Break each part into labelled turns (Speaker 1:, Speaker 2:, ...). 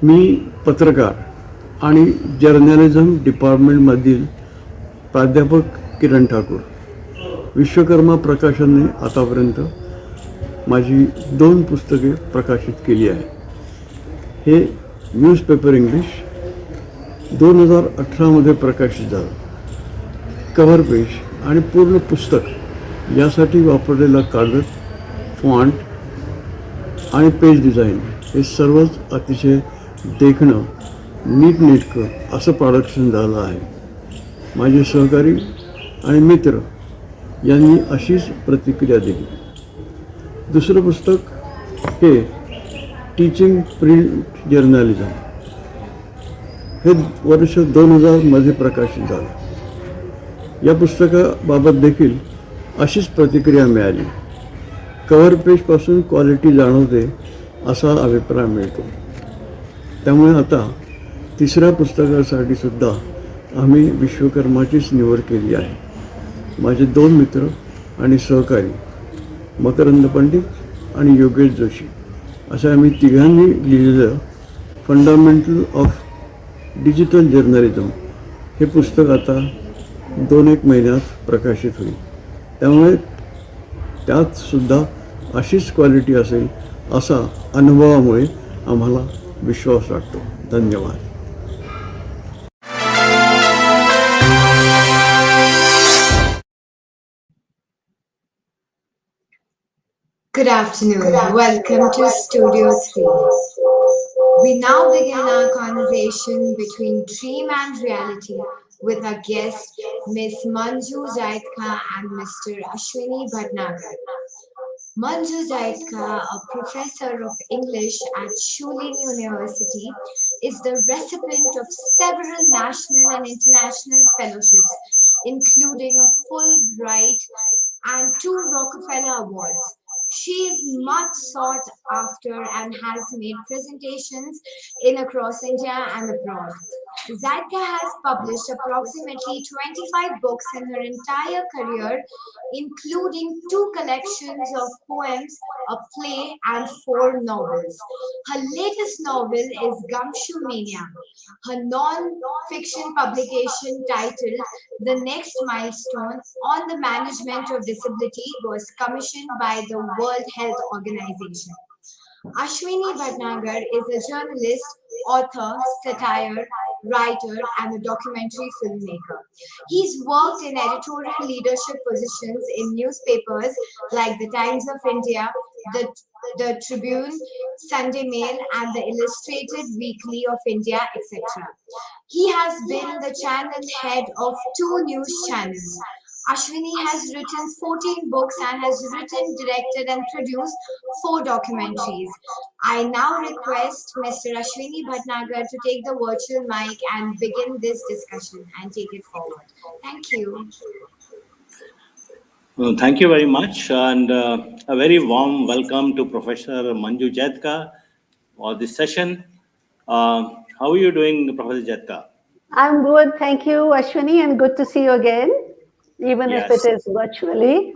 Speaker 1: मी पत्रकार आणि जर्नलिझम डिपार्टमेंटमधील प्राध्यापक किरण ठाकूर. विश्वकर्मा प्रकाशनने आतापर्यंत माझी 2 पुस्तके प्रकाशित केली आहे. हे न्यूजपेपर इंग्लिश 2018मध्ये प्रकाशित झालं. कव्हर पेज आणि पूर्ण पुस्तक यासाठी वापरलेला कागद, फॉन्ट आणि पेज डिझाईन हे सर्वच अतिशय देखणं, नीटनेटकं असं प्रोडक्शन झालं आहे. माझे सहकारी आणि मित्र यांनी अशीच प्रतिक्रिया दिली. दुसरं पुस्तक हे टीचिंग प्रिंट जर्नलिझम हे वर्ष 2000मध्ये प्रकाशित झालं. या पुस्तकाबाबत देखील अशीच प्रतिक्रिया मिळाली. कव्हर पेजपासून क्वालिटी जाणवते असा अभिप्राय मिळतो. त्यामुळे आता तिसऱ्या पुस्तकासाठी सुद्धा आम्ही विश्वकर्माचीच निवड केली आहे. माझे 2 मित्र आणि सहकारी मकरंद पंडित आणि योगेश जोशी असं आम्ही तिघांनी लिहिलेलं फंडामेंटल ऑफ डिजिटल जर्नलिझम हे पुस्तक आता 2-1 महिन्यात प्रकाशित होईल. त्यामुळे त्यात सुद्धा अशीच क्वालिटी असेल असा अनुभवामुळे आम्हाला विश्वास वाटतो. धन्यवाद.
Speaker 2: Good afternoon. Welcome to Studio 3. We now begin our conversation between dream and reality with our guests, Ms. Manju Jaidka and Mr. Ashwini Bhatnagar. Manju Jaidka, a professor of English at Stalking University, is the recipient of several national and international fellowships, including a Fulbright and 2 Rockefeller Awards. She is much sought after and has made presentations in across India and abroad. Zaidka has published approximately 25 books in her entire career, including 2 collections of poems, a play, and 4 novels. Her latest novel is Gumshoe Mania. Her non-fiction publication titled The Next Milestone on the Management of Disability was commissioned by the World Health Organization. Ashwini Bhatnagar is a journalist, author, satire, writer, and a documentary filmmaker. He's worked in editorial leadership positions in newspapers like the Times of India, the Tribune, Sunday Mail, and the Illustrated Weekly of India, etc. He has been the channel head of 2 news channels. Ashwini has written 14 books and has written, directed, and produced 4 documentaries. I now request Mr. Ashwini Bhatnagar to take the virtual mic and begin this discussion and take it forward. Thank you.
Speaker 3: Well, thank you very much, and a very warm welcome to Professor Manju Jaidka for this session. How are you doing, Professor Jaidka?
Speaker 4: I'm good, thank you, Ashwini, and good to see you again, even if it is virtually.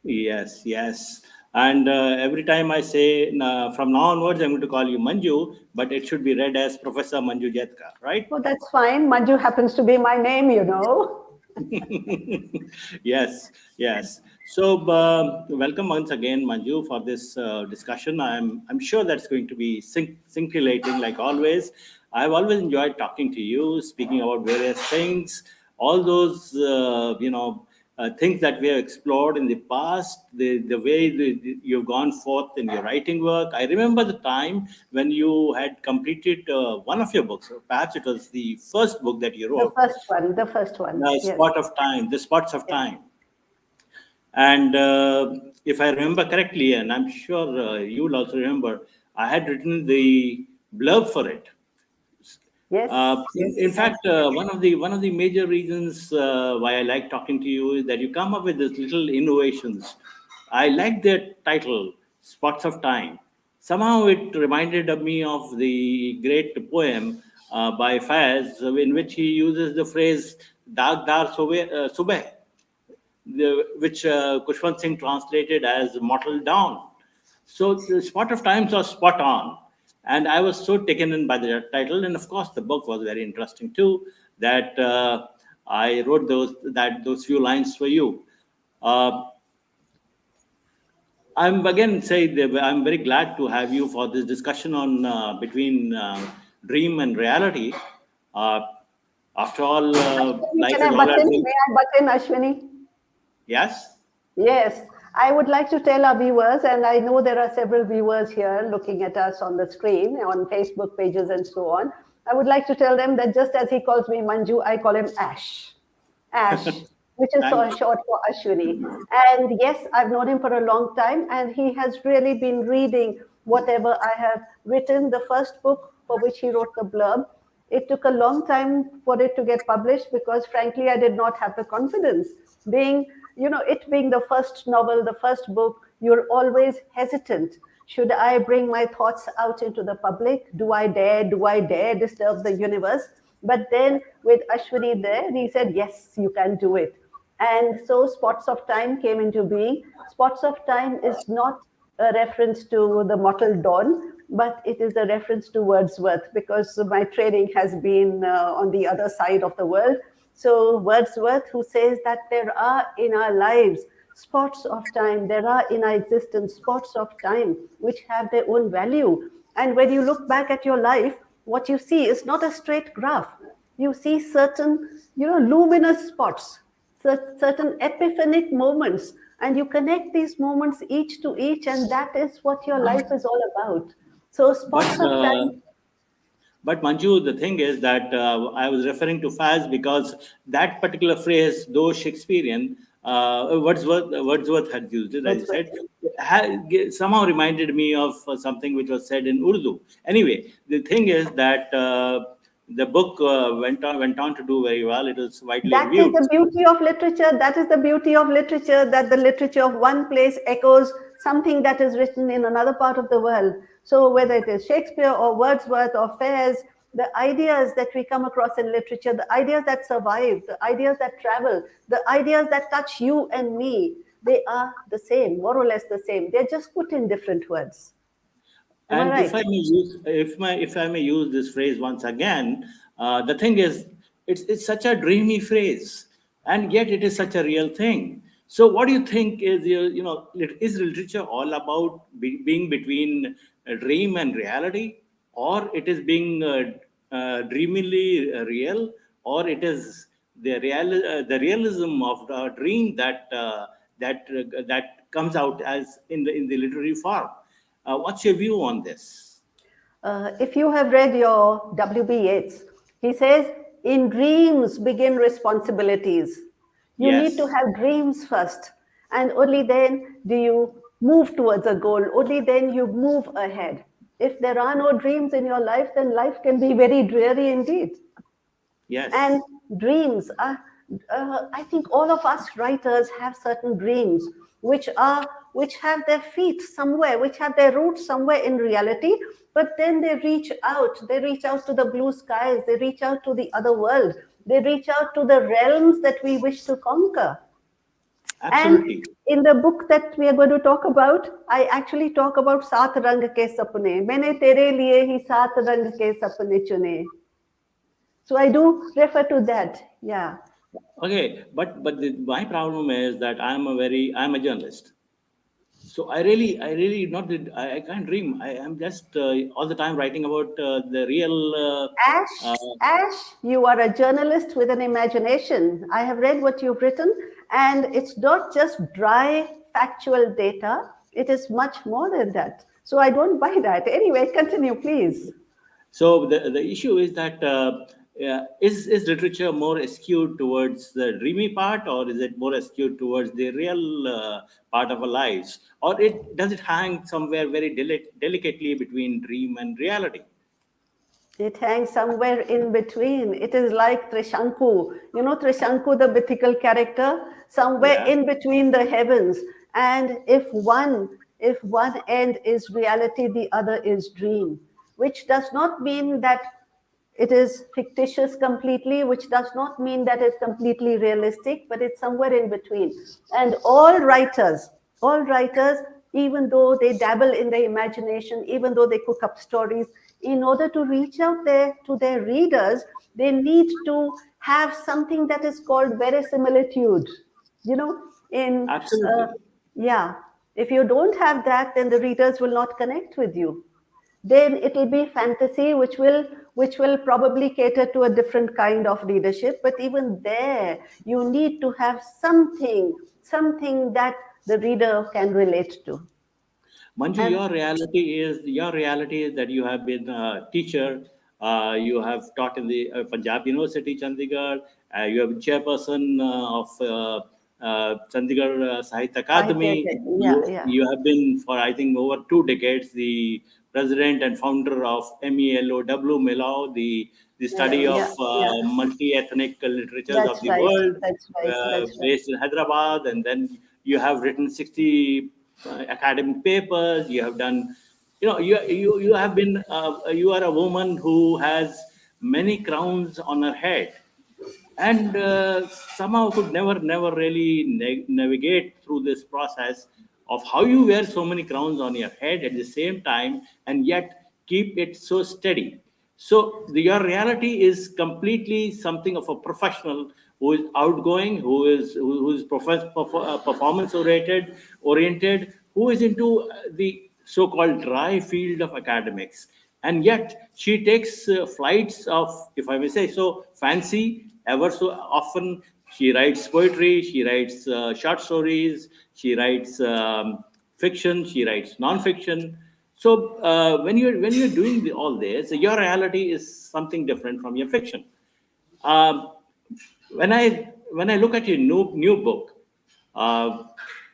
Speaker 3: Yes. And every time I say, from now onwards, I'm going to call you Manju, but it should be read as Professor Manju Jaidka, right?
Speaker 4: Oh, that's fine. Manju happens to be my name, you know.
Speaker 3: Yes. So welcome once again, Manju, for this discussion. I'm sure that's going to be scintillating like always. I've always enjoyed talking to you, speaking about various things, all those things that we have explored in the past, the way you've gone forth in your writing work. I remember the time when you had completed one of your books. Perhaps it was the first book that you wrote.
Speaker 4: The first one.
Speaker 3: The Spots of Time. And if I remember correctly, and I'm sure you'll also remember, I had written the blurb for it.
Speaker 4: Yes.
Speaker 3: In fact, one of the major reasons why I like talking to you is that you come up with these little innovations. I like the title, Spots of Time. Somehow it reminded me of the great poem by Faiz, in which he uses the phrase "Dag Dar Subeh," which Kushwant Singh translated as "mottled down." So the Spot of Times are spot on. And I was so taken in by the title, and of course, the book was very interesting too. That I wrote those few lines for you. Uh, I'm again say that I'm very glad to have you for this discussion on between dream and reality. Uh, After all,
Speaker 4: Ashwini,
Speaker 3: life
Speaker 4: can I
Speaker 3: is all
Speaker 4: butt
Speaker 3: a
Speaker 4: in?
Speaker 3: dream.
Speaker 4: May I butt in, Ashwini?
Speaker 3: Yes.
Speaker 4: Yes, I would like to tell our viewers, and I know there are several viewers here looking at us on the screen, on Facebook pages and so on. I would like to tell them that just as he calls me Manju, I call him Ash. Ash, which is
Speaker 3: Thank
Speaker 4: so
Speaker 3: you.
Speaker 4: short for Ashwini. And yes, I've known him for a long time, and he has really been reading whatever I have written. The first book for which he wrote the blurb, it took a long time for it to get published because, frankly, I did not have the confidence. Being, it being the first novel, the first book, you're always hesitant. Should I bring my thoughts out into the public? Do I dare? Do I dare disturb the universe? But then with Ashwini there, he said, yes, you can do it. And so Spots of Time came into being. Spots of Time is not a reference to the Mottled Dawn, but it is a reference to Wordsworth because my training has been on the other side of the world. So Wordsworth, who says that there are in our lives spots of time, there are in our existence spots of time which have their own value. And when you look back at your life, what you see is not a straight graph. You see certain, luminous spots, certain epiphanic moments, and you connect these moments each to each, and that is what your life is all about. So,
Speaker 3: But
Speaker 4: spots of time.
Speaker 3: But Manju, the thing is that I was referring to Faz because that particular phrase, though Shakespearean, Wordsworth had used it, as you
Speaker 4: Wordsworth.
Speaker 3: said, somehow reminded me of something which was said in Urdu. Anyway, the thing is that the book went on to do very well. It was widely
Speaker 4: That is
Speaker 3: reviewed.
Speaker 4: the beauty of literature. That is the beauty of literature, that the literature of one place echoes something that is written in another part of the world. So, whether it is Shakespeare or Wordsworth or Fairs, the ideas that we come across in literature, the ideas that survive, the ideas that travel, the ideas that touch you and me, they are the same, more or less the same. They're just put in different words. Am I
Speaker 3: And if
Speaker 4: right?
Speaker 3: I may use, if I may use this phrase once again, the thing is, it's such a dreamy phrase, and yet it is such a real thing. So, what do you think is is literature all about being between a dream and reality, or it is being dreamily real, or it is the realism of the dream that comes out as in the literary form? What's your view on this?
Speaker 4: If you have read your W.B. Yeats, he says, in dreams begin responsibilities. You need to
Speaker 3: Yes,
Speaker 4: have dreams first, and only then do you move towards a goal, only then you move ahead. If there are no dreams in your life, then life can be very dreary indeed. And
Speaker 3: yes,
Speaker 4: dreams are, I think all of us writers have certain dreams which have their feet somewhere, which have their roots somewhere in reality, but then they reach out to the blue skies, they reach out to the other world, they reach out to the realms that we wish to conquer. And
Speaker 3: absolutely.
Speaker 4: in the book that we are going to talk about, I actually talk about सात रंग के सपने, मैंने तेरे लिए ही सात रंग के सपने चुने. So I do refer to that. Yeah.
Speaker 3: Okay, but my problem is that I'm a journalist. So I can't dream. I am just all the time writing about the real.
Speaker 4: Ash, Ash, you are a journalist with an imagination. I have read what you've written, and it's not just dry factual data, it is much more than that. So I don't buy that. Anyway, continue, please.
Speaker 3: So the issue is that is literature more skewed towards the dreamy part, or is it more skewed towards the real part of our lives, or it does it hang somewhere very delicately between dream and reality?
Speaker 4: It hangs somewhere in between. It is like Trishanku. You know Trishanku, the mythical character, somewhere
Speaker 3: Yeah,
Speaker 4: in between the heavens. And if one end is reality, the other is dream, which does not mean that it is fictitious completely, which does not mean that it's completely realistic, but it's somewhere in between. And all writers even though they dabble in their imagination, even though they cook up stories, in order to reach out there to their readers, they need to have something that is called verisimilitude. You know, in uh,
Speaker 3: Absolutely.
Speaker 4: yeah, if you don't have that, then the readers will not connect with you. Then it will be fantasy, which will probably cater to a different kind of readership. But even there, you need to have something that the reader can relate to.
Speaker 3: Manju,
Speaker 4: And
Speaker 3: your reality is that you have been a teacher. You have taught in the Punjab University, Chandigarh. You have been chairperson of Chandigarh Sahitya
Speaker 4: Sahitya
Speaker 3: Academy.
Speaker 4: Academy, yeah, yeah,
Speaker 3: You have been for I think over 2 decades the president and founder of MELOW Milao, the study of
Speaker 4: yeah, yeah.
Speaker 3: multi-ethnic literatures of
Speaker 4: That's
Speaker 3: the
Speaker 4: right.
Speaker 3: world,
Speaker 4: That's right. That's right.
Speaker 3: based in Hyderabad, and then you have written 60 academic papers. You have done, you have been, you are a woman who has many crowns on her head, and somehow could never really navigate through this process of how you wear so many crowns on your head at the same time and yet keep it so steady. So your reality is completely something of a professional who is outgoing, who is performance oriented, who is into the so-called dry field of academics, and yet she takes flights of, if I may say so, fancy ever so often. She writes poetry, she writes short stories, she writes fiction, she writes non-fiction. So when you're doing all this, your reality is something different from your fiction. Um, when I look at your new book, uh,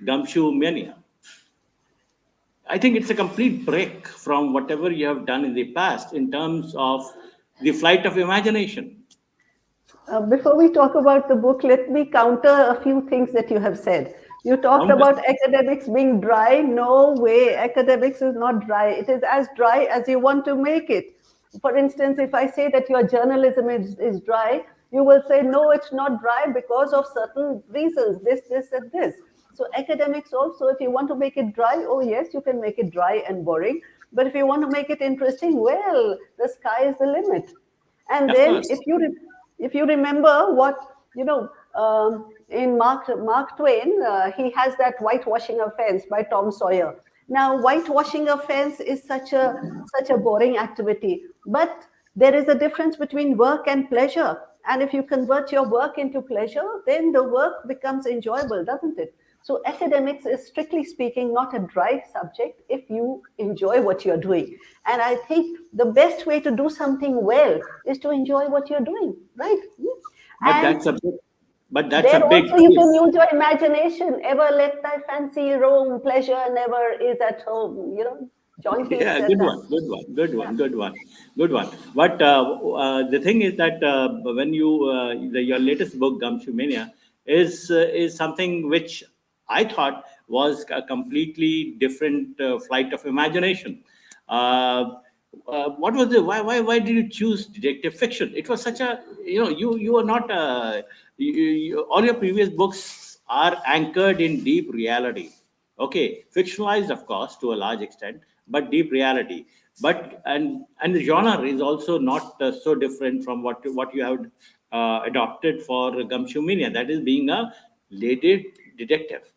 Speaker 3: Gumshoe Mania, I think it's a complete break from whatever you have done in the past in terms of the flight of imagination.
Speaker 4: Before we talk about the book, let me counter a few things that you have said. You talked
Speaker 3: Counter.
Speaker 4: about academics being dry. No way, academics is not dry. It is as dry as you want to make it. For instance, if I say that your journalism is dry, you will say, no, it's not dry because of certain reasons, this, and this. So, academics also, if you want to make it dry, oh, yes, you can make it dry and boring. But if you want to make it interesting, well, the sky is the limit. And
Speaker 3: Of
Speaker 4: then
Speaker 3: course.
Speaker 4: if you remember what in Mark Twain, he has that whitewashing offense by Tom Sawyer. Now, whitewashing offense is such a boring activity, but there is a difference between work and pleasure. And if you convert your work into pleasure, then the work becomes enjoyable, doesn't it? So academics is, strictly speaking, not a dry subject if you enjoy what you're doing. And I think the best way to do something well is to enjoy what you're doing, right?
Speaker 3: But
Speaker 4: And
Speaker 3: that's a big, but that's a
Speaker 4: there
Speaker 3: big
Speaker 4: also you can
Speaker 3: if.
Speaker 4: use your imagination. Ever let thy fancy roam, pleasure never is at home. John Keats
Speaker 3: Yeah,
Speaker 4: said
Speaker 3: good
Speaker 4: that.
Speaker 3: one, good one, good
Speaker 4: Yeah.
Speaker 3: one, good one, good one. But the thing is that when your latest book, Gumshoe Mania, is something which I thought was a completely different flight of imagination. Uh, what was it? Why did you choose detective fiction? It was such a, you are not all your previous books are anchored in deep reality. Okay, fictionalized, of course, to a large extent, but deep reality. But and the genre is also not so different from what you have adopted for Gumshoe Mania. That is being a lady detective.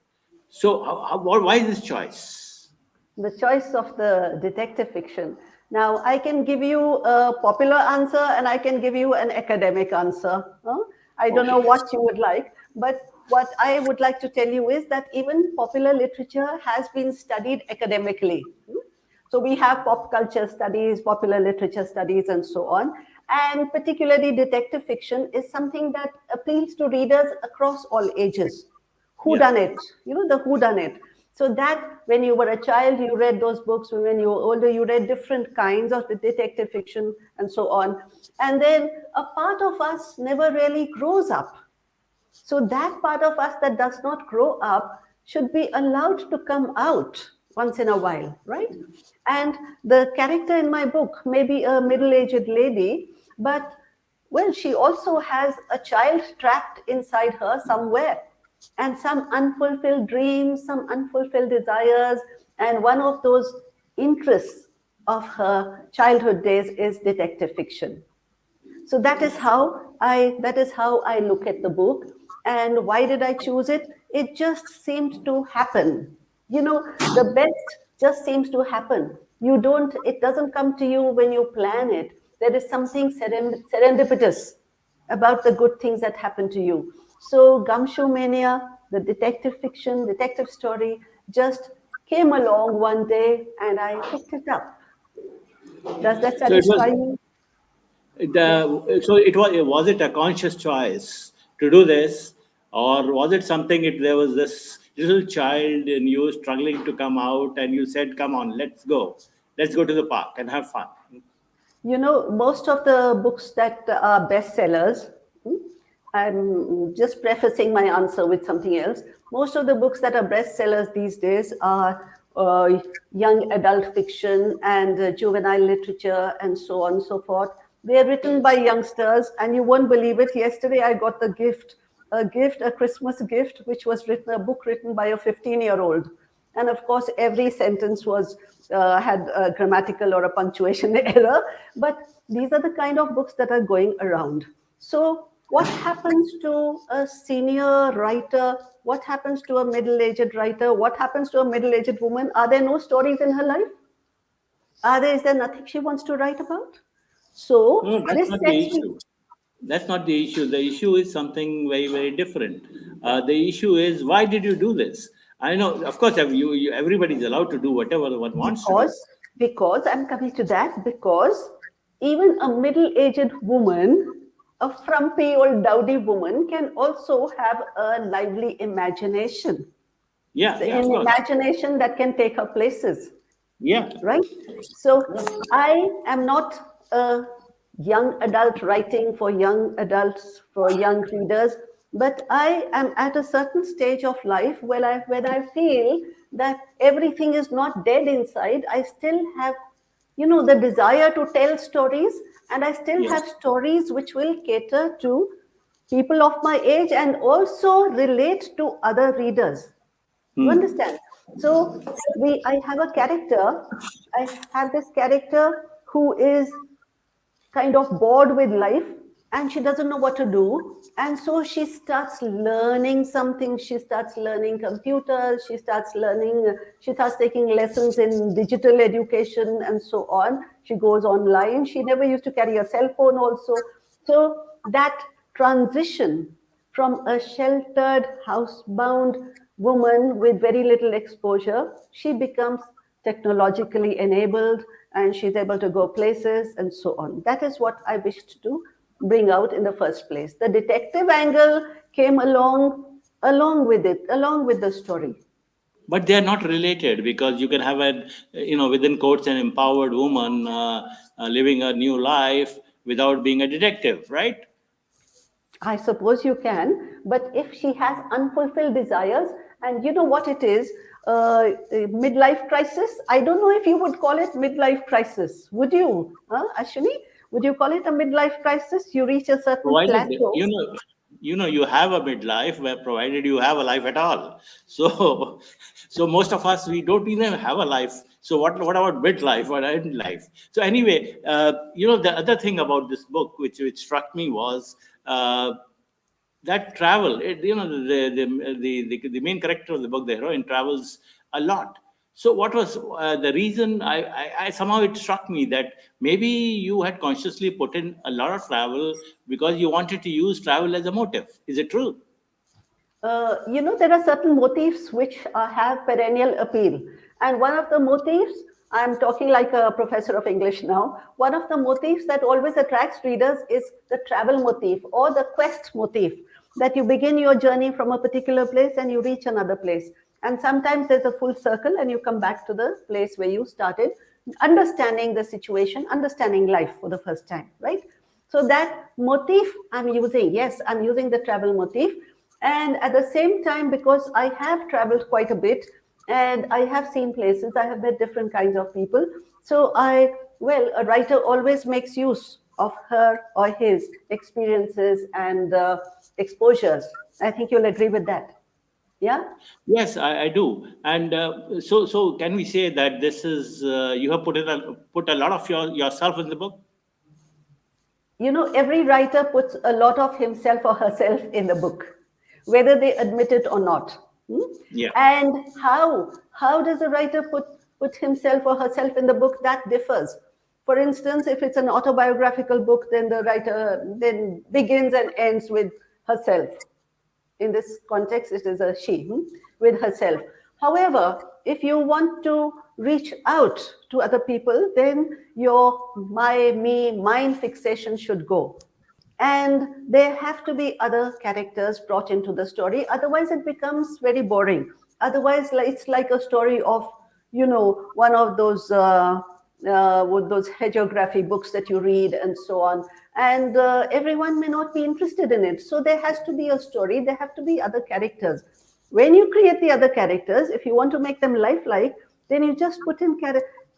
Speaker 3: So why this choice?
Speaker 4: The choice of the detective fiction. Now, I can give you a popular answer and I can give you an academic answer. Huh? I don't know
Speaker 3: Okay.
Speaker 4: what you would like, but what I would like to tell you is that even popular literature has been studied academically. So we have pop culture studies, popular literature studies, and so on. And particularly detective fiction is something that appeals to readers across all ages. Who
Speaker 3: Yeah.
Speaker 4: done it? The who done it. So that when you were a child, you read those books. When you were older, you read different kinds of the detective fiction and so on. And then a part of us never really grows up. So that part of us that does not grow up should be allowed to come out once in a while, right? And the character in my book may be a middle-aged lady, but well, she also has a child trapped inside her somewhere, and some unfulfilled dreams, some unfulfilled desires, And one of those interests of her childhood days is detective fiction. So that is how I look at the book. And why did I choose it? It just seemed to happen. The best just seems to happen. It doesn't come to you when you plan it. There is something serendipitous about the good things that happen to you. So Gumshoe Mania, the detective fiction, detective story, just came along one day and I picked it up. Does that
Speaker 3: So it was
Speaker 4: satisfy you?
Speaker 3: was it a conscious choice to do this, or was it something? There was this little child in you struggling to come out, and you said, "Come on, let's go to the park and have fun."
Speaker 4: Most of the books that are bestsellers, hmm, I'm just prefacing my answer with something else. Most of the books that are bestsellers these days are young adult fiction and juvenile literature and so on and so forth. They are written by youngsters, and you won't believe it. Yesterday, I got a Christmas gift, which was a book written by a 15-year-old. And of course, every sentence was had a grammatical or a punctuation error. But these are the kind of books that are going around. So, what happens to a senior writer? What happens to a middle-aged writer? What happens to a middle-aged woman? Are there no stories in her life? Is there nothing she wants to write about?
Speaker 3: No,
Speaker 4: So
Speaker 3: that's
Speaker 4: this
Speaker 3: not the
Speaker 4: sets me.
Speaker 3: issue. That's not the issue. The issue is something very, very different. The issue is, why did you do this? I know, of course, everybody's allowed to do whatever one wants to do.
Speaker 4: Because I'm coming to that, because even a middle-aged woman, a frumpy old dowdy woman, can also have a lively imagination.
Speaker 3: Yeah, yeah,
Speaker 4: An
Speaker 3: of course.
Speaker 4: imagination that can take her places,
Speaker 3: Yeah.
Speaker 4: right? So I am not a young adult writing for young adults, for young readers, but I am at a certain stage of life when I feel that everything is not dead inside. I still have, the desire to tell stories, and I still
Speaker 3: Yes.
Speaker 4: have stories which will cater to people of my age and also relate to other readers. You
Speaker 3: Hmm.
Speaker 4: understand? So I have a character. I have this character who is kind of bored with life and she doesn't know what to do. And so she starts learning something. She starts learning computers. She starts taking lessons in digital education and so on. She goes online. She never used to carry a cell phone also. So that transition from a sheltered, housebound woman with very little exposure, she becomes technologically enabled and she's able to go places and so on. That is what I wished to bring out in the first place. The detective angle came along with it, along with the story.
Speaker 3: But they are not related, because you can have within quotes, an empowered woman living a new life without being a detective, right?
Speaker 4: I suppose you can, but if she has unfulfilled desires, and you know what it is, midlife crisis. I don't know if you would call it midlife crisis. Would you, Ashwini? Would you call it a midlife crisis? You reach a certain
Speaker 3: Provided that,
Speaker 4: plateau.
Speaker 3: you have a midlife, where provided you have a life at all. So so most of us, we don't even have a life. So what about midlife or end life? So anyway, the other thing about this book, which struck me, was that travel. The main character of the book, the heroine, travels a lot. So what was the reason? I somehow, it struck me that maybe you had consciously put in a lot of travel because you wanted to use travel as a motive. Is it true?
Speaker 4: There are certain motifs which have perennial appeal. And one of the motifs, I'm talking like a professor of English now, one of the motifs that always attracts readers is the travel motif or the quest motif, that you begin your journey from a particular place and you reach another place. And sometimes there's a full circle and you come back to the place where you started, understanding the situation, understanding life for the first time, right? So that motif I'm using, yes, I'm using the travel motif. And at the same time, because I have traveled quite a bit and I have seen places, I have met different kinds of people. So a writer always makes use of her or his experiences and exposures. I think you'll agree with that. Yeah.
Speaker 3: Yes, I do. And so can we say that this is you have put a lot of yourself in the book?
Speaker 4: Every writer puts a lot of himself or herself in the book, whether they admit it or not. Hmm?
Speaker 3: Yeah.
Speaker 4: And how does a writer put himself or herself in the book? That differs. For instance, if it's an autobiographical book, then the writer then begins and ends with herself. In this context, it is a she, with herself. However, if you want to reach out to other people, then your my, me, mine fixation should go. And there have to be other characters brought into the story. Otherwise, it becomes very boring. Otherwise, it's like a story of, one of those with those hagiography books that you read and so on. And everyone may not be interested in it. So there has to be a story. There have to be other characters. When you create the other characters, if you want to make them lifelike, then you just put in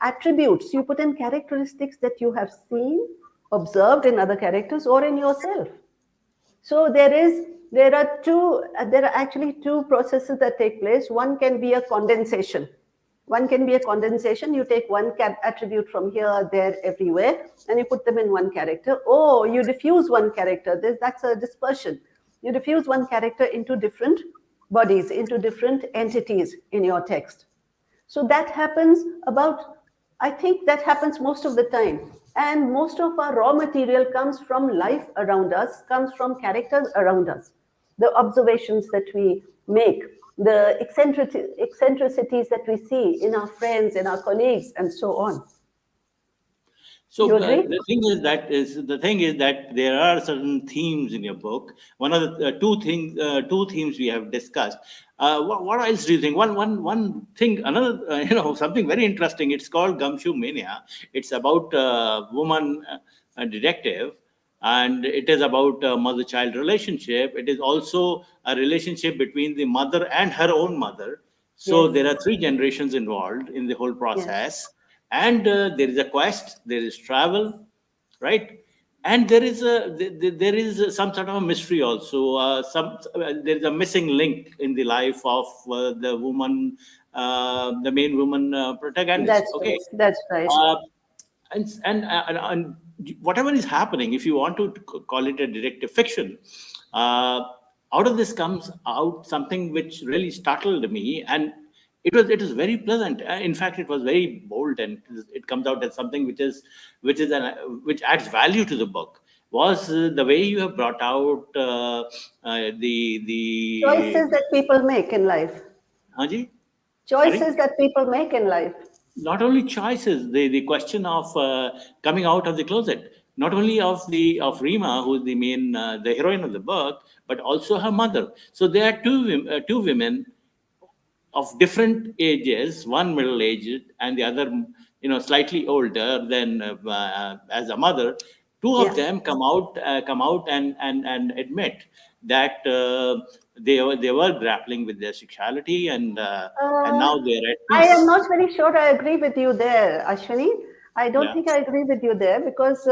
Speaker 4: attributes. You put in characteristics that you have seen, observed in other characters or in yourself. So there are actually two processes that take place. One can be a condensation. You take one attribute from here, there, everywhere, and you put them in one character. Or you diffuse one character. That's a dispersion. You diffuse one character into different bodies, into different entities in your text. So that happens I think that happens most of the time. And most of our raw material comes from life around us, comes from characters around us, the observations that we make, the eccentricities that we see in our friends, in our colleagues, and so on.
Speaker 3: So
Speaker 4: You agree?
Speaker 3: the thing is that there are certain themes in your book. One of the two themes we have discussed. What else do you think? One thing, another something very interesting. It's called Gumshoe Mania. It's about a woman detective, and it is about a mother-child relationship. It is also a relationship between the mother and her own mother. So
Speaker 4: Yes.
Speaker 3: there are three generations involved in the whole
Speaker 4: Yes.
Speaker 3: process, and there is a quest, there is travel, right? And there is some sort of a mystery also. There is a missing link in the life of the woman, the main woman protagonist.
Speaker 4: That's
Speaker 3: Okay,
Speaker 4: right. That's right.
Speaker 3: uh, and whatever is happening, if you want to call it a detective fiction, uh, out of this comes out something which really startled me, and it was very pleasant. In fact, it was very bold, and it comes out as something which adds value to the book. Was the way you have brought out the
Speaker 4: Choices that people make in life.
Speaker 3: Haji? Sorry?
Speaker 4: Choices that people make in life.
Speaker 3: Not only choices, the question of coming out of the closet, not only of Rima, who's the main the heroine of the book, but also her mother. So there are two women of different ages, one middle aged and the other slightly older than as a mother. Two of
Speaker 4: Yeah.
Speaker 3: them come out and admit that they were grappling with their sexuality, and
Speaker 4: Uh,
Speaker 3: now they're at
Speaker 4: I am
Speaker 3: peace.
Speaker 4: not very sure I agree with you there, Ashwini. I don't
Speaker 3: Yeah.
Speaker 4: think I agree with you there because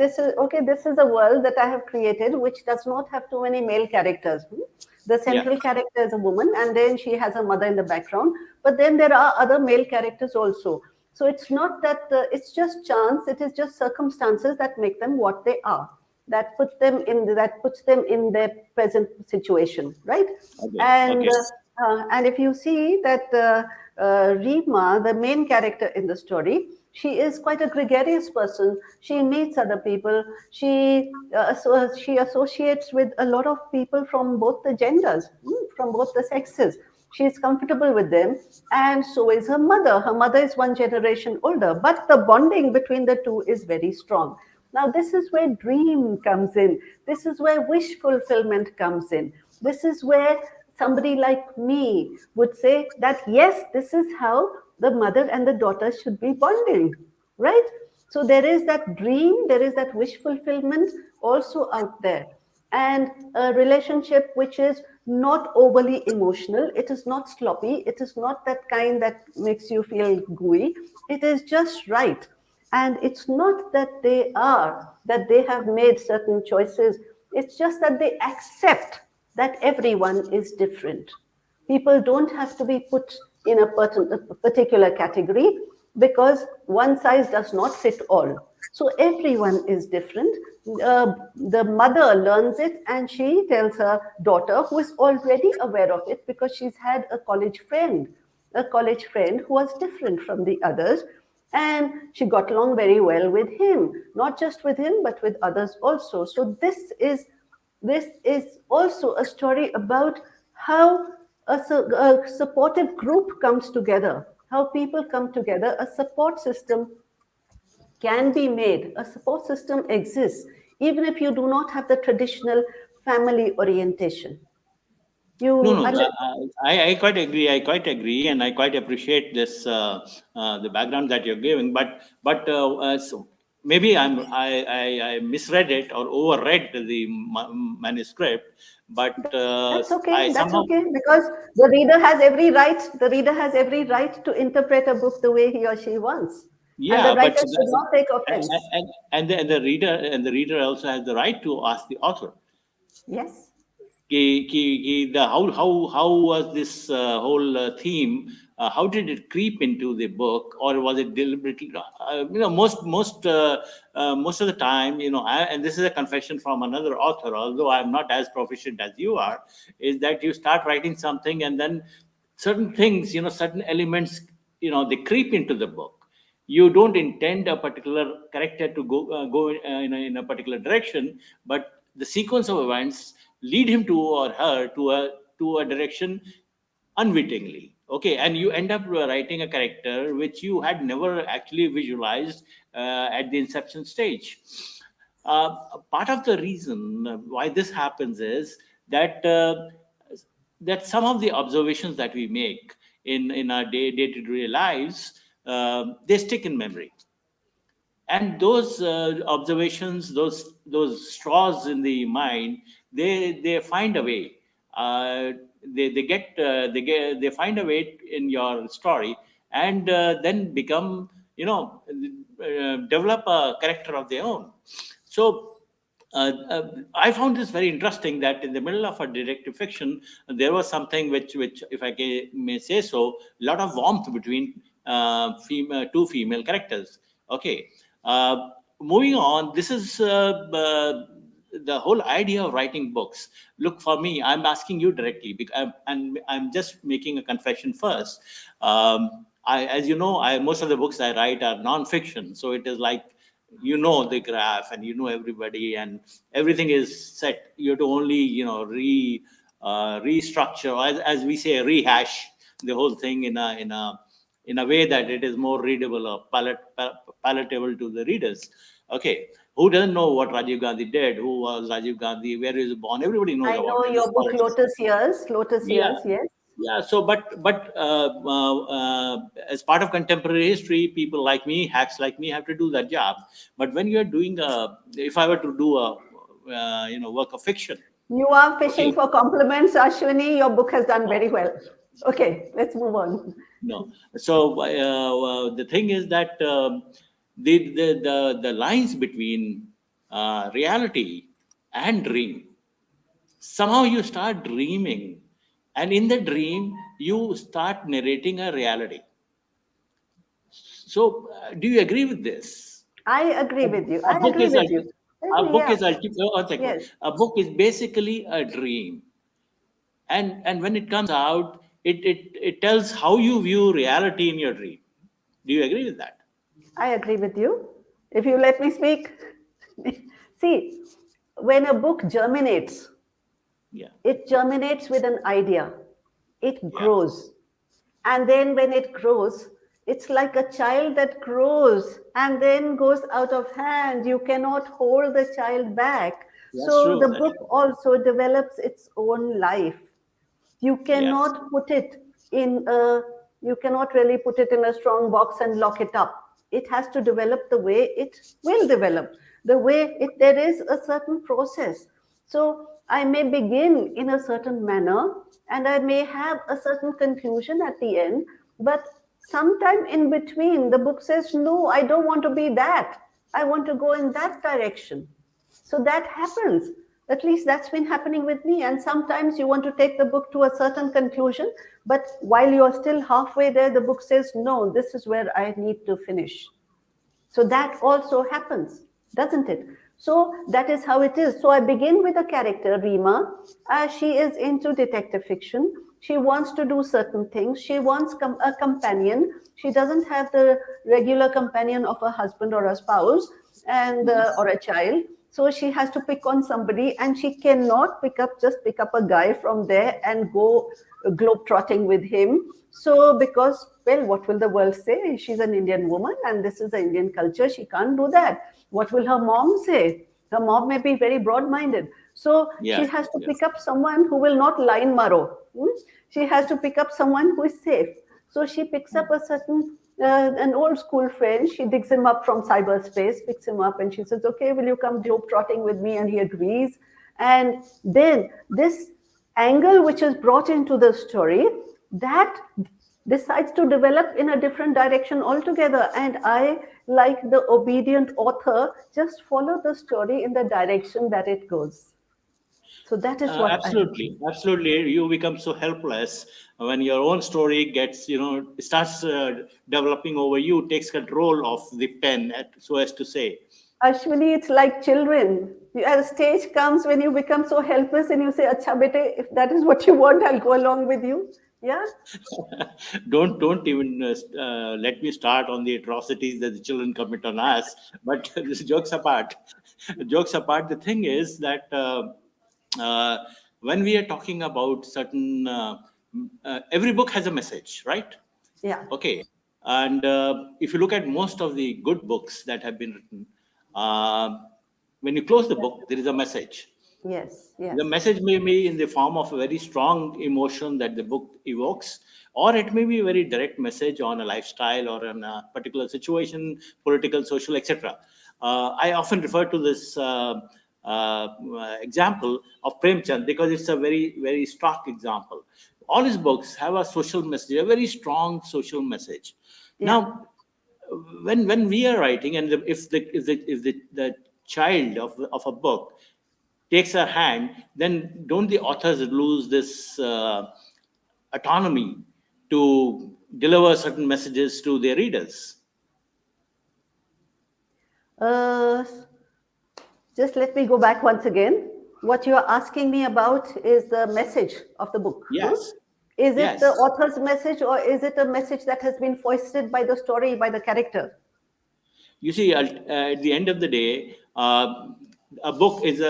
Speaker 4: this is a world that I have created which does not have too many male characters. The
Speaker 3: Yeah.
Speaker 4: central character is a woman, and then she has a mother in the background. But then there are other male characters also. So it's not that it's just chance. It is just circumstances that make them what they are. That puts them in their present situation, right?
Speaker 3: Okay.
Speaker 4: And
Speaker 3: Okay.
Speaker 4: if you see that Rima, the main character in the story, she is quite a gregarious person. She meets other people. She associates with a lot of people from both the genders, from both the sexes. She is comfortable with them, and so is her mother. Her mother is one generation older, but the bonding between the two is very strong. Now, this is where dream comes in. This is where wish fulfillment comes in. This is where somebody like me would say that, yes, this is how the mother and the daughter should be bonding, right? So there is that dream, there is that wish fulfillment also out there. And a relationship which is not overly emotional, it is not sloppy, it is not that kind that makes you feel gooey, it is just right. And it's not that they have made certain choices, it's just that they accept that everyone is different. People don't have to be put in a particular category, because one size does not fit all. So everyone is different. The mother learns it and she tells her daughter, who is already aware of it because she's had a college friend who was different from the others, and she got along very well with him, not just with him but with others also. So this is also a story about how a supportive group comes together, how people come together. A support system can be made, a support system exists, even if you do not have the traditional family orientation.
Speaker 3: No,
Speaker 4: You
Speaker 3: no,
Speaker 4: under,
Speaker 3: I quite agree. I quite agree, and I quite appreciate this the background that you're giving. So maybe I misread it or overread the manuscript, but
Speaker 4: that's
Speaker 3: I
Speaker 4: okay, that's
Speaker 3: somehow,
Speaker 4: okay, because the reader has every right to interpret a book the way he or she wants, and the
Speaker 3: yeah,
Speaker 4: writer should not take
Speaker 3: and,
Speaker 4: offense.
Speaker 3: and the reader also has the right to ask the author.
Speaker 4: Yes.
Speaker 3: How was this whole theme? How did it creep into the book, or was it deliberately? Most of the time, and this is a confession from another author, although I'm not as proficient as you are, is that you start writing something and then certain things, certain elements, they creep into the book. You don't intend a particular character to go in a particular direction, but the sequence of events lead him to or her to a direction unwittingly. Okay, and you end up writing a character which you had never actually visualized at the inception stage. Part of the reason why this happens is that some of the observations that we make in our day-to-day lives, they stick in memory, and those observations, those straws in the mind, they find a way. They find a way in your story, and then become, develop a character of their own. So I found this very interesting, that in the middle of a detective fiction, there was something which, if I may say so, a lot of warmth between two female characters. Okay, moving on. This is the whole idea of writing books. Look, for me, I'm asking you directly, because I'm just making a confession first. As you know, most of the books I write are non-fiction, so it is like, the graph, and everybody, and everything is set. You have to only, restructure, as we say, rehash the whole thing in a way that it is more readable or palatable to the readers. Okay, who doesn't know what Rajiv Gandhi did? Who was Rajiv Gandhi? Where he was born? Everybody knows
Speaker 4: I
Speaker 3: about
Speaker 4: know
Speaker 3: it.
Speaker 4: your book, Lotus
Speaker 3: Yeah,
Speaker 4: Years, yes.
Speaker 3: yeah. So, as part of contemporary history, people like me, hacks like me, have to do that job. But when you are doing if I were to do a work of fiction,
Speaker 4: You are fishing
Speaker 3: okay,
Speaker 4: for compliments, Ashwini. Your book has done very well. Okay, let's move on.
Speaker 3: no. So the thing is that the lines between reality and dream, somehow you start dreaming, and in the dream you start narrating a reality. So, do you agree with this?
Speaker 4: I agree with you.
Speaker 3: A
Speaker 4: I
Speaker 3: book
Speaker 4: agree
Speaker 3: is
Speaker 4: with you.
Speaker 3: a book
Speaker 4: Yeah,
Speaker 3: is one second.
Speaker 4: yes.
Speaker 3: A book is basically a dream, and when it comes out, it tells how you view reality in your dream. Do you agree with that?
Speaker 4: I agree with you. If you let me speak. See, when a book germinates,
Speaker 3: Yeah,
Speaker 4: it germinates with an idea. It
Speaker 3: yeah,
Speaker 4: grows. And then when it grows, it's like a child that grows and then goes out of hand. You cannot hold the child back.
Speaker 3: that's
Speaker 4: So
Speaker 3: true.
Speaker 4: the
Speaker 3: That's
Speaker 4: book
Speaker 3: true.
Speaker 4: also develops its own life. You
Speaker 3: Yes,
Speaker 4: cannot put it in a, you cannot really put it in a strong box and lock it up. It has to develop the way it will develop, the way there is a certain process. So I may begin in a certain manner and I may have a certain conclusion at the end, but sometime in between the book says, no, I don't want to be that, I want to go in that direction. So that happens. At least that's been happening with me. And sometimes you want to take the book to a certain conclusion, but while you're still halfway there, the book says, no, this is where I need to finish. So that also happens, doesn't it? So that is how it is. So I begin with a character, Rima. She is into detective fiction. She wants to do certain things. She wants a companion. She doesn't have the regular companion of a husband or a spouse and or a child. So she has to pick on somebody, and she cannot pick up a guy from there and go globetrotting with him. So because, well, what will the world say? She's an Indian woman and this is the Indian culture. She can't do that. What will her mom say? Her mom may be very broad-minded. So she
Speaker 3: Yes,
Speaker 4: has to
Speaker 3: yes.
Speaker 4: pick up someone who will not line Maro. She has to pick up someone who is safe. So she picks up a certain an old school friend. She digs him up from cyberspace, picks him up, and she says, "Okay, will you come globetrotting with me?" And he agrees. And then this angle which is brought into the story, that decides to develop in a different direction altogether. And I, like the obedient author, just follow the story in the direction that it goes. So that is what I have.
Speaker 3: Absolutely, absolutely. You become so helpless when your own story gets, starts developing over you, takes control of the pen, so as to say.
Speaker 4: Ashwini, it's like children. A stage comes when you become so helpless and you say, Acha bete, if that is what you want, I'll go along with you. Yeah.
Speaker 3: Don't even let me start on the atrocities that the children commit on us. But this jokes apart, jokes apart. The thing is that uh, when we are talking about certain, every book has a message, right?
Speaker 4: Yeah.
Speaker 3: Okay, and if you look at most of the good books that have been written, uh, when you close the book, there is a message.
Speaker 4: Yes. Yes.
Speaker 3: The message may be in the form of a very strong emotion that the book evokes, or it may be a very direct message on a lifestyle or on a particular situation, political, social, etc. I often refer to this example of Premchand because it's a very, very stark example. All his books have a social message, a very strong social message.
Speaker 4: Yeah.
Speaker 3: Now, when we are writing, and if the child of a book takes a hand, then don't the authors lose this autonomy to deliver certain messages to their readers?
Speaker 4: Uh, just let me go back once again. What you are asking me about is the message of the book. Huh?
Speaker 3: Yes,
Speaker 4: Is it the
Speaker 3: yes.
Speaker 4: author's message, or is it a message that has been foisted by the story, by the character?
Speaker 3: You see, at the end of the day, a book is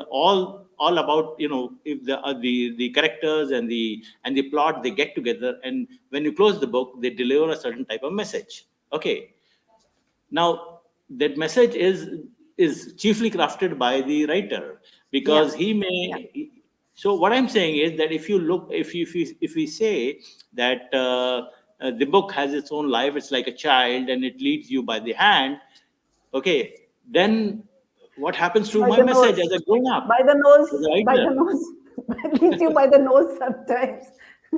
Speaker 3: all about, if the characters and the plot, they get together, and when you close the book, they deliver a certain type of message. Okay. Now, that message is chiefly crafted by the writer,
Speaker 4: Yeah.
Speaker 3: because he
Speaker 4: Yeah.
Speaker 3: may. So what I'm saying is that if we say that the book has its own life, it's like a child and it leads you by the hand. Okay, then what happens to
Speaker 4: By
Speaker 3: my
Speaker 4: the
Speaker 3: message as
Speaker 4: nose.
Speaker 3: a grown up,
Speaker 4: By the nose.
Speaker 3: as a
Speaker 4: By the
Speaker 3: writer?
Speaker 4: nose. Leads you by the nose sometimes.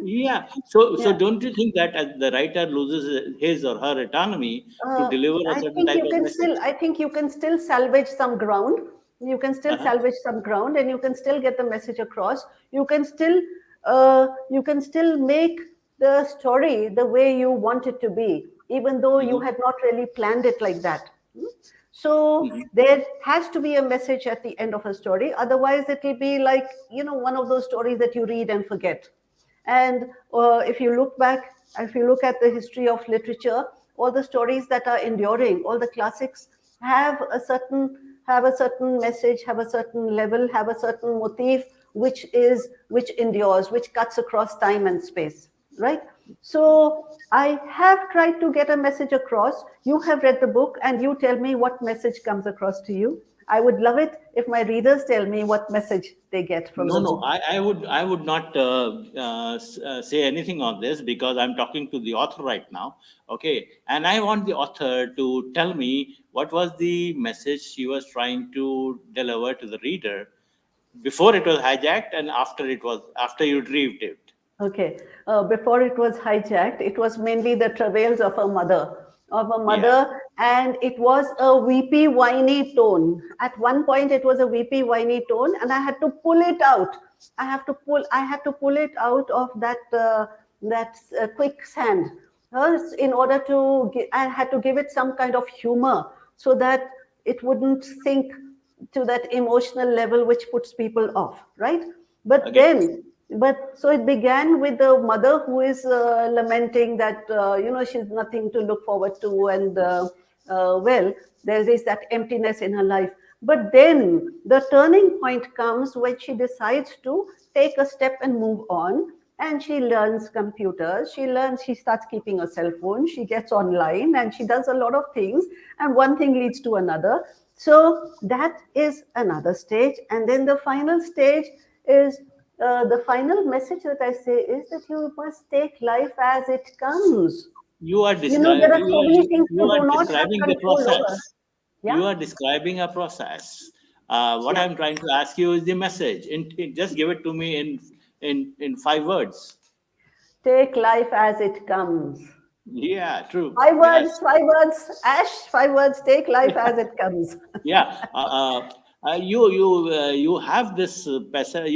Speaker 3: Yeah. So
Speaker 4: Yeah.
Speaker 3: don't you think that the writer loses his or her autonomy to deliver a certain type of message?
Speaker 4: I think you can still salvage some ground. You can still
Speaker 3: Uh-huh.
Speaker 4: salvage some ground, and you can still get the message across. You can still make the story the way you want it to be, even though you
Speaker 3: Hmm.
Speaker 4: had not really planned it like that. So
Speaker 3: Hmm.
Speaker 4: there has to be a message at the end of a story. Otherwise, it will be like, one of those stories that you read and forget. And if you look back, if you look at the history of literature, all the stories that are enduring, all the classics have a certain message, have a certain level, have a certain motif, which endures, which cuts across time and space, right? So I have tried to get a message across. You have read the book, and you tell me what message comes across to you. I would love it if my readers tell me what message they get from
Speaker 3: No,
Speaker 4: the
Speaker 3: no,
Speaker 4: book.
Speaker 3: I would not say anything on this because I'm talking to the author right now. Okay, and I want the author to tell me what was the message she was trying to deliver to the reader before it was hijacked and after you retrieved it.
Speaker 4: Okay. Before it was hijacked, it was mainly the travails of a
Speaker 3: Yeah.
Speaker 4: mother and it was a weepy, whiny tone. At one point, it was a weepy, whiny tone, and I had to pull it out. I had to pull it out of that quicksand. In order to, I had to give it some kind of humor so that it wouldn't sink to that emotional level which puts people off, right? But
Speaker 3: Okay.
Speaker 4: then, but so it began with the mother who is lamenting that she's nothing to look forward to, and well, there is that emptiness in her life. But then the turning point comes when she decides to take a step and move on, and she learns computers, she starts keeping a cell phone, she gets online, and she does a lot of things, and one thing leads to another. So that is another stage. And then the final stage is, the final message that I say is that you must take life as it comes.
Speaker 3: You are
Speaker 4: There
Speaker 3: describing
Speaker 4: are so many things
Speaker 3: you
Speaker 4: you
Speaker 3: are
Speaker 4: do not have
Speaker 3: describing the
Speaker 4: control
Speaker 3: process.
Speaker 4: over.
Speaker 3: You
Speaker 4: Yeah,
Speaker 3: are describing a process. What
Speaker 4: yeah.
Speaker 3: I'm trying to ask you is the message. Just give it to me in 5 words.
Speaker 4: Take life as it comes.
Speaker 3: Yeah, true.
Speaker 4: Five
Speaker 3: Yes.
Speaker 4: words, 5 words, Ash, 5 words, take life as it comes.
Speaker 3: Yeah. You have this passage.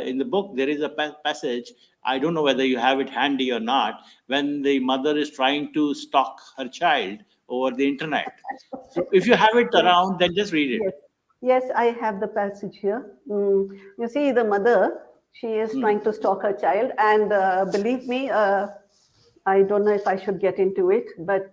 Speaker 3: In the book there is a passage. I don't know whether you have it handy or not. When the mother is trying to stalk her child over the internet. So if you have it
Speaker 4: Yes,
Speaker 3: around, then just read
Speaker 4: yes,
Speaker 3: it.
Speaker 4: yes, I have the passage here. You see, the mother, she is trying
Speaker 3: Hmm.
Speaker 4: to stalk her child, and believe me, I don't know if I should get into it, but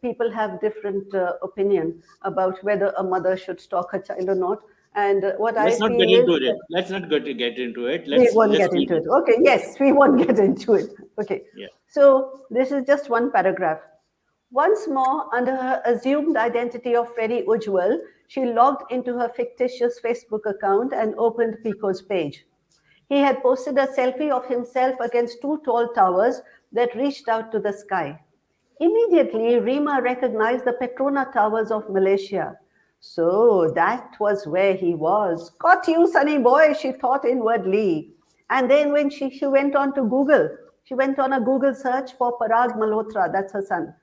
Speaker 4: people have different opinion about whether a mother should stalk her child or not. And what I
Speaker 3: Let's not
Speaker 4: feel
Speaker 3: get
Speaker 4: is
Speaker 3: into it.
Speaker 4: that
Speaker 3: Let's not get into it.
Speaker 4: we
Speaker 3: Let's
Speaker 4: won't
Speaker 3: just
Speaker 4: get
Speaker 3: read
Speaker 4: into it.
Speaker 3: it.
Speaker 4: Okay, yes, we won't get into it. Okay,
Speaker 3: Yeah.
Speaker 4: so this is just one paragraph. Once more, under her assumed identity of Freddie Ujwal, she logged into her fictitious Facebook account and opened Pico's page. He had posted a selfie of himself against two tall towers that reached out to the sky. Immediately, Rima recognized the Petrona Towers of Malaysia. So that was where he was. Got you, sonny boy, she thought inwardly. And then when she went on to Google, she went on a Google search for Parag Malhotra, that's her son.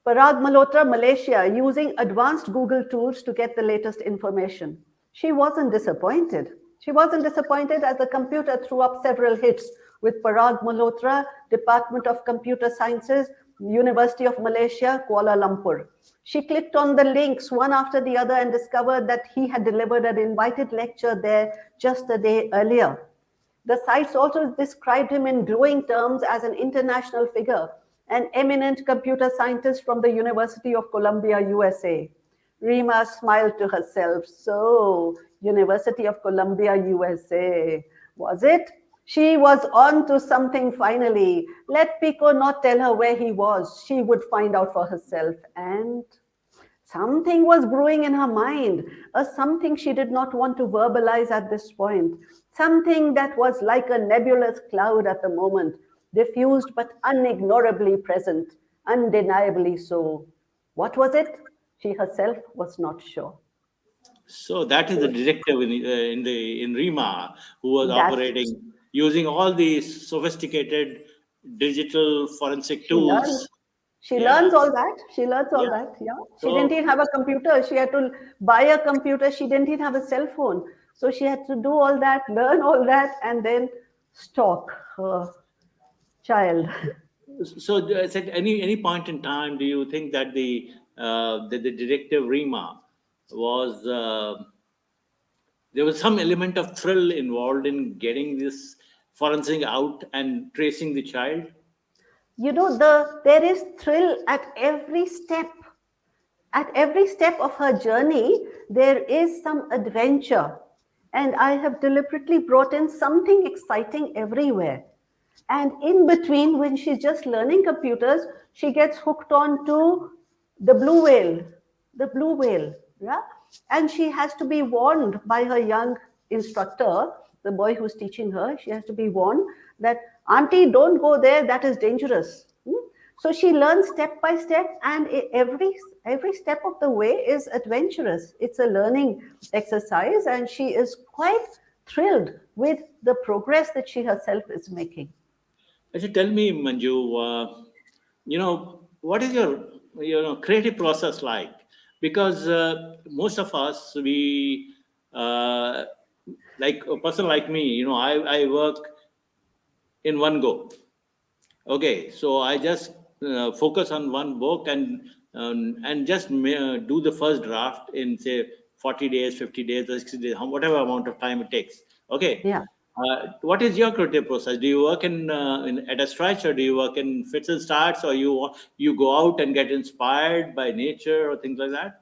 Speaker 4: Parag Malhotra, Malaysia, using advanced Google tools to get the latest information. She wasn't disappointed. She wasn't disappointed as the computer threw up several hits with Parag Malhotra, Department of Computer Sciences, University of Malaysia, Kuala Lumpur. She clicked on the links one after the other and discovered that he had delivered an invited lecture there just a day earlier. The sites also described him in glowing terms as an international figure, an eminent computer scientist from the University of Columbia, USA. Rima smiled to herself. So, University of Columbia, USA. Was it? She was on to something finally. Let Pico not tell her where he was. She would find out for herself. And something was brewing in her mind, a something she did not want to verbalize at this point, something that was like a nebulous cloud at the moment, diffused but unignorably present, undeniably so. What was it? She herself was not sure.
Speaker 3: So that is the detective in Rima who was
Speaker 4: That
Speaker 3: operating using all these sophisticated digital forensic
Speaker 4: she learns.
Speaker 3: tools.
Speaker 4: She
Speaker 3: Yeah.
Speaker 4: learns all that. She learns all
Speaker 3: Yeah.
Speaker 4: that. Yeah. She didn't
Speaker 3: So
Speaker 4: even have a computer. She had to buy a computer. She didn't even have a cell phone. So she had to do all that, learn all that, and then stalk her child.
Speaker 3: at any point in time, do you think that the detective Rima was there was some element of thrill involved in getting this forensic out and tracing the child?
Speaker 4: There is thrill at every step. At every step of her journey, there is some adventure. And I have deliberately brought in something exciting everywhere. And in between, when she's just learning computers, she gets hooked on to the blue whale, the blue whale. Yeah. And she has to be warned by her young instructor, the boy who's teaching her. She has to be warned that, Auntie, don't go there, that is dangerous. So she learns step by step, and every step of the way is adventurous. It's a learning exercise, and she is quite thrilled with the progress that she herself is making.
Speaker 3: Actually, tell me, Manju, what is your creative process like? Because most of us, we like a person like me, I work in one go. Okay, so I just focus on one book and just do the first draft in say 40 days, 50 days, or 60 days, whatever amount of time it takes. Okay.
Speaker 4: Yeah.
Speaker 3: What is your creative process? Do you work in at a stretch, or do you work in fits and starts, or you go out and get inspired by nature or things like that?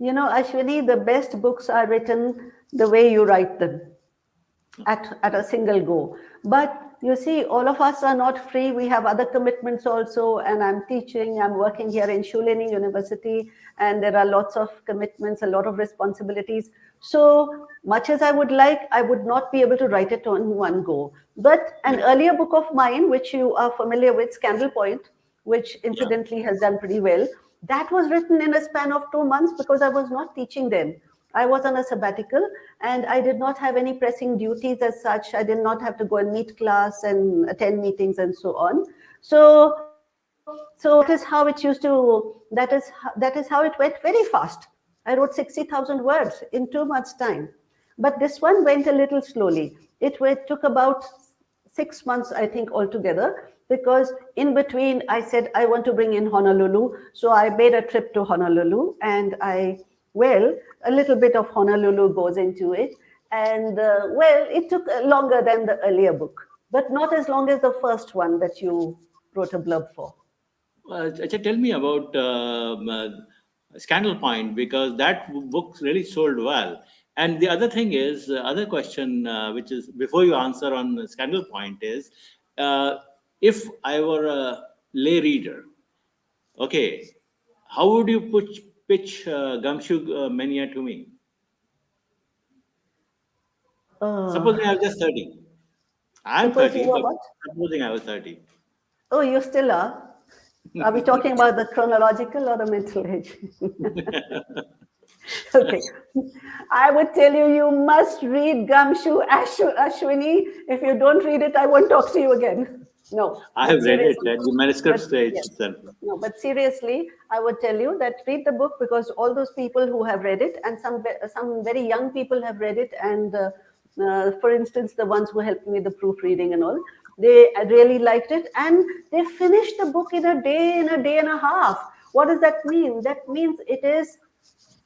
Speaker 4: Ashwini, the best books are written the way you write them, at a single go. But you see, all of us are not free. We have other commitments also. And I'm teaching, I'm working here in Shuleni University, and there are lots of commitments, a lot of responsibilities. So much as I would like, I would not be able to write it on one go. But an
Speaker 3: Yeah,
Speaker 4: earlier book of mine, which you are familiar with, Scandal Point, which
Speaker 3: yeah.
Speaker 4: incidentally has done pretty well, that was written in a span of 2 months because I was not teaching then. I was on a sabbatical and I did not have any pressing duties as such. I did not have to go and meet class and attend meetings and so on. So that is how it used to, that is how it went very fast. I wrote 60,000 words in 2 months' time. But this one went a little slowly. Took about 6 months, I think, altogether, because in between I said I want to bring in Honolulu. So I made a trip to Honolulu, and well, a little bit of Honolulu goes into it. And well, it took longer than the earlier book, but not as long as the first one that you wrote a blurb for.
Speaker 3: Acha, tell me about Scandal Point, because that book really sold well. And the other thing is, other question, which is before you answer on Scandal Point, is uh, if I were a lay reader, okay, how would you pitch Gumshoe Mania to me?
Speaker 4: Uh,
Speaker 3: Supposing I was just 30. I'm
Speaker 4: Suppose you
Speaker 3: 30,
Speaker 4: were
Speaker 3: but
Speaker 4: what?
Speaker 3: supposing I was 30.
Speaker 4: Oh, you still are. Are we talking about the chronological or the mental age? Okay. I would tell you, you must read Gumshoe Ashwini. If you don't read it, I won't talk to you again. No,
Speaker 3: I have
Speaker 4: but
Speaker 3: read it
Speaker 4: seriously.
Speaker 3: at the manuscript
Speaker 4: But
Speaker 3: stage
Speaker 4: yes,
Speaker 3: itself.
Speaker 4: no, but seriously, I would tell you that read the book, because all those people who have read it, and some very young people have read it, and for instance, the ones who helped me with the proofreading and all, they really liked it, and they finished the book in a day and a half. What does that mean? That means it is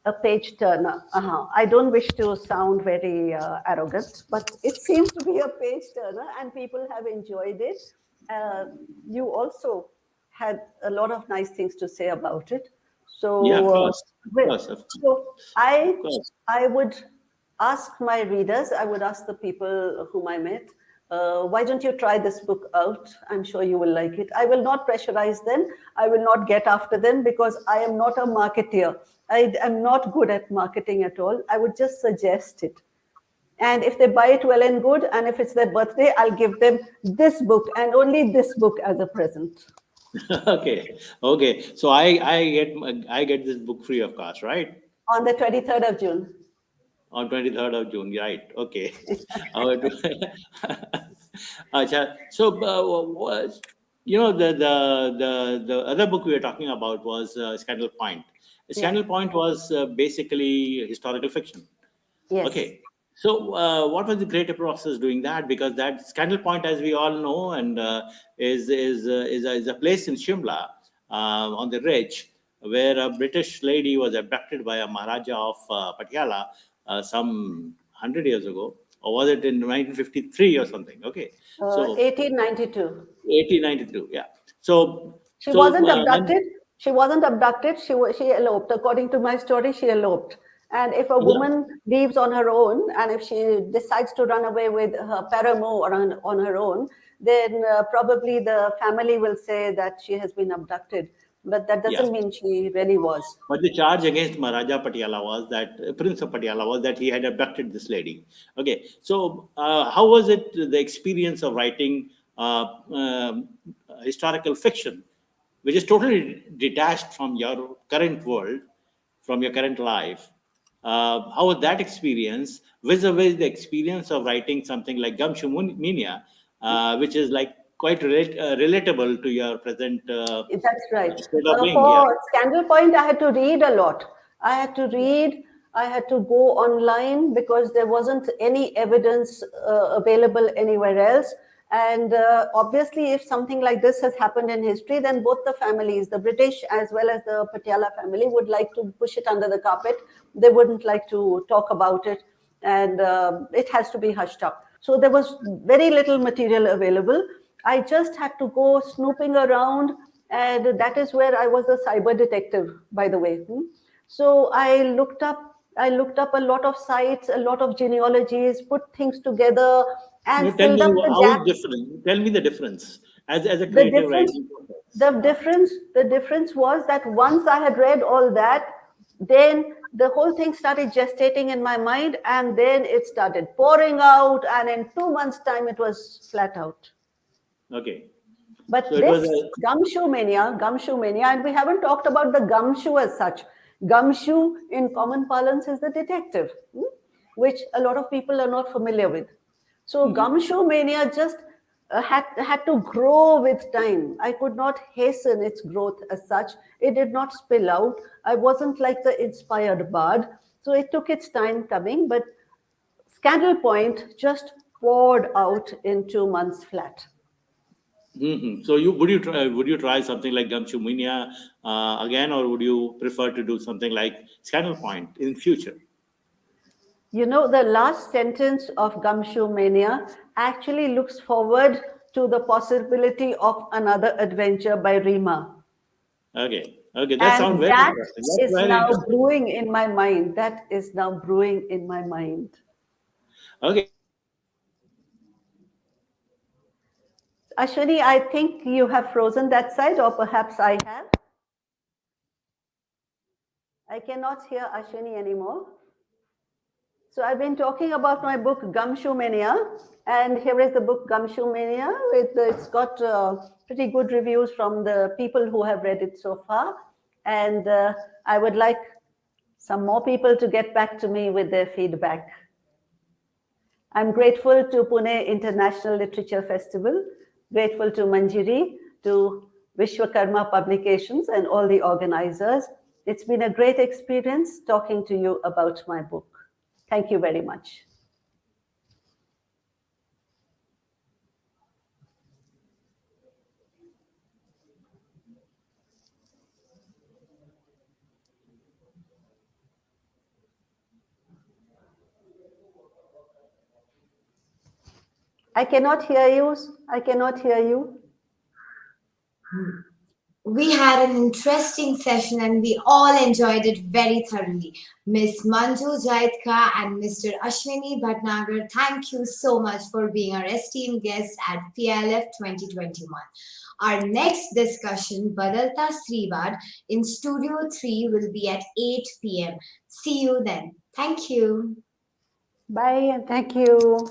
Speaker 4: a page turner. I don't wish to sound very arrogant, but it seems to be a page turner, and people have enjoyed it. Uh, you also had a lot of nice things to say about it.
Speaker 3: Yeah, of
Speaker 4: So,
Speaker 3: course. Of
Speaker 4: well,
Speaker 3: course.
Speaker 4: so
Speaker 3: Of
Speaker 4: I
Speaker 3: course.
Speaker 4: I would ask my readers, I would ask the people whom I met, why don't you try this book out? I'm sure you will like it. I will not pressurize them. I will not get after them, because I am not a marketeer. I am not good at marketing at all. I would just suggest it. And if they buy it, well and good. And if it's their birthday, I'll give them this book and only this book as a present
Speaker 3: Okay. Okay. So I get this book free of cost, right?
Speaker 4: on the 23rd of June.
Speaker 3: On 23rd of June, right? Okay. I would Acha. So the other book we were talking about was Scandal Point.
Speaker 4: Yeah.
Speaker 3: Scandal Point was basically historical fiction.
Speaker 4: Yes.
Speaker 3: Okay. So, what was the creative process doing that? Because that Scandal Point, as we all know, and is a place in Shimla, on the ridge, where a British lady was abducted by a Maharaja of Patiala some 100 years ago, or was it in 1953 or something? Okay. So
Speaker 4: 1892.
Speaker 3: 1892, yeah. So
Speaker 4: She
Speaker 3: so
Speaker 4: wasn't
Speaker 3: and
Speaker 4: abducted. She wasn't abducted. She eloped. According to my story, she eloped. And if a
Speaker 3: yeah.
Speaker 4: woman leaves on her own, and if she decides to run away with her paramour on her own, then probably the family will say that she has been abducted. But that
Speaker 3: Yeah.
Speaker 4: doesn't mean she really was.
Speaker 3: But the charge against Maharaja Patiala was that Prince of Patiala was that he had abducted this lady. Okay, so how was it the experience of writing historical fiction, which is totally detached from your current world, from your current life? How was that experience vis-a-vis the experience of writing something like Gumshoe Mania, which is like relatable to your present
Speaker 4: That's right.
Speaker 3: state of being. Yeah.
Speaker 4: For Scandal Point, I had to read a lot. I had to read, I had to go online because there wasn't any evidence available anywhere else. And obviously, if something like this has happened in history, then both the families, the British as well as the Patiala family, would like to push it under the carpet. They wouldn't like to talk about it, and it has to be hushed up. So there was very little material available. I just had to go snooping around, and that is where I was a cyber detective, by the way. So I looked up a lot of sites, a lot of genealogies, put things together, and
Speaker 3: You tell
Speaker 4: filled
Speaker 3: me
Speaker 4: up the
Speaker 3: how it's
Speaker 4: gaps.
Speaker 3: different. Tell me the difference as a
Speaker 4: The
Speaker 3: creative
Speaker 4: difference,
Speaker 3: writing process.
Speaker 4: the difference was that once I had read all that, then the whole thing started gestating in my mind, and then it started pouring out, and in 2 months' time, it was flat out.
Speaker 3: Okay.
Speaker 4: But
Speaker 3: So it was
Speaker 4: this
Speaker 3: a
Speaker 4: gumshoe mania, and we haven't talked about the gumshoe as such. Gumshoe in common parlance is the detective, which a lot of people are not familiar with. So gumshoe mania just had to grow with time. I could not hasten its growth as such. It did not spill out. I wasn't like the inspired bard. So it took its time coming, but Scandal Point just poured out in 2 months flat.
Speaker 3: So would you try something like Gumshoe Mania again, or would you prefer to do something like Scandal Point in future?
Speaker 4: You know, the last sentence of Gumshoe Mania actually looks forward to the possibility of another adventure by Rima.
Speaker 3: Okay, that
Speaker 4: And
Speaker 3: sounds very
Speaker 4: that
Speaker 3: interesting. That's
Speaker 4: is
Speaker 3: very
Speaker 4: now
Speaker 3: interesting.
Speaker 4: brewing in my mind. That is now brewing in my mind.
Speaker 3: Okay,
Speaker 4: Ashwini, I think you have frozen that side, or perhaps I have. I cannot hear Ashwini anymore. So I've been talking about my book Gumshoe Mania, and here is the book Gumshoe Mania. It's got pretty good reviews from the people who have read it so far, and I would like some more people to get back to me with their feedback. I'm grateful to Pune International Literature Festival, grateful to Manjiri, to Vishwakarma Publications, and all the organizers. It's been a great experience talking to you about my book. Thank you very much. I cannot hear you. I cannot hear you.
Speaker 2: We had an interesting session and we all enjoyed it very thoroughly. Miss Manju Jaidka and Mr. Ashwini Bhatnagar, thank you so much for being our esteemed guests at PLF 2021. Our next discussion, Badalta Srivad, in Studio 3 will be at 8 p.m. See you then. Thank you.
Speaker 4: Bye and thank you.